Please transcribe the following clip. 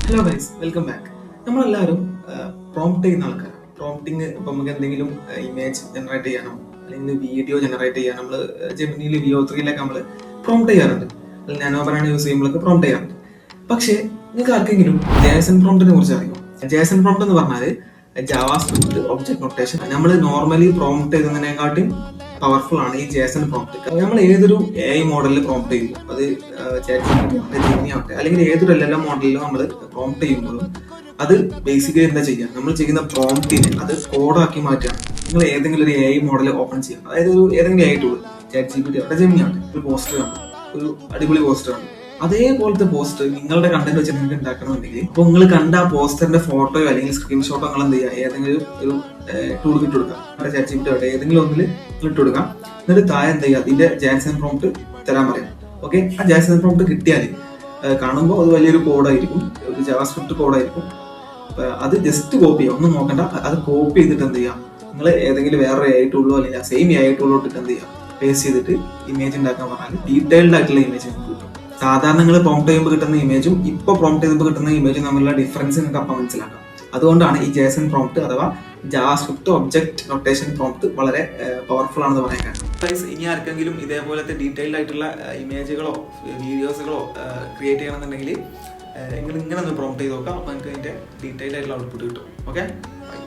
Hello guys, welcome back. നമ്മളെല്ലാവരും prompt ചെയ്യുന്ന ആൾക്കാരാണ്. പ്രോംപ്റ്റിങ് ഇപ്പം നമുക്ക് എന്തെങ്കിലും ഇമേജ് ജനറേറ്റ് ചെയ്യാനോ അല്ലെങ്കിൽ വീഡിയോ ജനറേറ്റ് ചെയ്യാൻ നമ്മൾ ജെമിനിയിൽ VO3 നമ്മൾ പ്രോംപ്റ്റ് ചെയ്യാറുണ്ട്. അല്ലെങ്കിൽ നാനോ ബ്രാൻഡ് യൂസ് ചെയ്യുമ്പോഴൊക്കെ പ്രോംപ്റ്റ് ചെയ്യാറുണ്ട്. പക്ഷേ നിങ്ങൾക്ക് ആർക്കെങ്കിലും ജേസൺ പ്രോംപ്റ്റിനെ കുറിച്ച് അറിയോ? ജേസൺ പ്രോംപ്റ്റ് എന്ന് പറഞ്ഞാൽ ജാവാസ്ക്രിപ്റ്റ് ഒബ്ജക്ട് നൊട്ടേഷൻ. നമ്മൾ നോർമലി പ്രോംപ്റ്റ് ചെയ്യുന്നതിനെക്കാട്ടും പവർഫുൾ ആണ് ഈ ജേസൺ പ്രോംപ്റ്റ്. നമ്മൾ ഏതൊരു AI മോഡലിൽ പ്രോംപ്റ്റ് ചെയ്യുന്നു, അത് ജെമിനി ആവട്ടെ അല്ലെങ്കിൽ ഏതൊരു LLM മോഡലിലും നമ്മൾ പ്രോംപ്റ്റ് ചെയ്യുമ്പോഴും അത് ബേസിക്കലി എന്താ ചെയ്യുക, നമ്മൾ ചെയ്യുന്ന പ്രോംപ്റ്റിനെ അത് കോഡാക്കി മാറ്റുകയാണ്. നിങ്ങൾ ഏതെങ്കിലും ഒരു AI മോഡൽ ഓപ്പൺ ചെയ്യാം, അതായത് ഏതെങ്കിലും AI ടൂൾ, ChatGPT ആവട്ടെ ജെമിനി ആവട്ടെ, ഒരു പോസ്റ്റർ കാണും, ഒരു അടിപൊളി പോസ്റ്റർ കാണും. അതേപോലത്തെ പോസ്റ്റർ നിങ്ങളുടെ കണ്ടന്റ് വെച്ച് നിങ്ങൾക്ക് ഉണ്ടാക്കണമെന്നുണ്ടെങ്കിൽ അപ്പോൾ നിങ്ങൾ കണ്ട ആ പോസ്റ്ററിന്റെ ഫോട്ടോയോ അല്ലെങ്കിൽ സ്ക്രീൻഷോട്ടോ നിങ്ങൾ എന്ത് ചെയ്യുക, ഏതെങ്കിലും ഒരു ടൂൾ ഇട്ട് കൊടുക്കുക, ChatGPT ആവട്ടെ ഏതെങ്കിലും ഒന്നിൽ ഇട്ട് കൊടുക്കാം. എന്നിട്ട് താഴെ എന്ത് ചെയ്യുക, അതിന്റെ ജേസൺ പ്രോംപ്റ്റ് തരാൻ പറയാം. ഓക്കെ, ആ ജേസൺ പ്രോംപ്റ്റ് കിട്ടിയാൽ കാണുമ്പോൾ അത് വലിയൊരു കോഡായിരിക്കും, ഒരു ജാവാസ്ക്രിപ്റ്റ് കോഡായിരിക്കും. അത് ജസ്റ്റ് കോപ്പി ചെയ്യാം, ഒന്നും നോക്കണ്ട. അത് കോപ്പി ചെയ്തിട്ട് എന്ത് ചെയ്യാം, നിങ്ങൾ ഏതെങ്കിലും വേറെ AI ടൂളോ അല്ലെങ്കിൽ സെയിം AI ടൂളോ ഇട്ടിട്ട് എന്ത് ചെയ്യാം, പേസ്റ്റ് ചെയ്തിട്ട് ഇമേജ് ഉണ്ടാക്കാൻ പറഞ്ഞാൽ ഡീറ്റെയിൽഡ് ആയിട്ടുള്ള ഇമേജ് നമുക്ക് കിട്ടും. സാധാരണ നിങ്ങൾ പ്രോംപ്റ്റ് ചെയ്യുമ്പോൾ കിട്ടുന്ന ഇമേജും ഇപ്പോൾ പ്രോംപ്റ്റ് ചെയ്യുമ്പോൾ കിട്ടുന്ന ഇമേജും തമ്മിലുള്ള ഡിഫറൻസ് നിങ്ങൾക്ക് അപ്പം മനസ്സിലാക്കാം. അതുകൊണ്ടാണ് ഈ ജേസൺ പ്രോംപ്റ്റ് അഥവാ ജാവാസ്ക്രിപ്റ്റ് ഒബ്ജക്ട് നൊട്ടേഷൻ പ്രോംപ്റ്റ് വളരെ പവർഫുൾ ആണെന്ന് പറയാൻ കാരണം. ഇനി ആർക്കെങ്കിലും ഇതേപോലത്തെ ഡീറ്റെയിൽഡ് ആയിട്ടുള്ള ഇമേജുകളോ വീഡിയോസുകളോ ക്രിയേറ്റ് ചെയ്യണമെന്നുണ്ടെങ്കിൽ നിങ്ങൾ ഇങ്ങനെ ഒന്ന് പ്രോംപ്റ്റ് ചെയ്ത് നോക്കാം. അപ്പോൾ നിങ്ങൾക്ക് അതിൻ്റെ ഡീറ്റെയിൽഡ് ആയിട്ടുള്ള ഔട്ട്പുട്ട് കിട്ടും. Okay, by.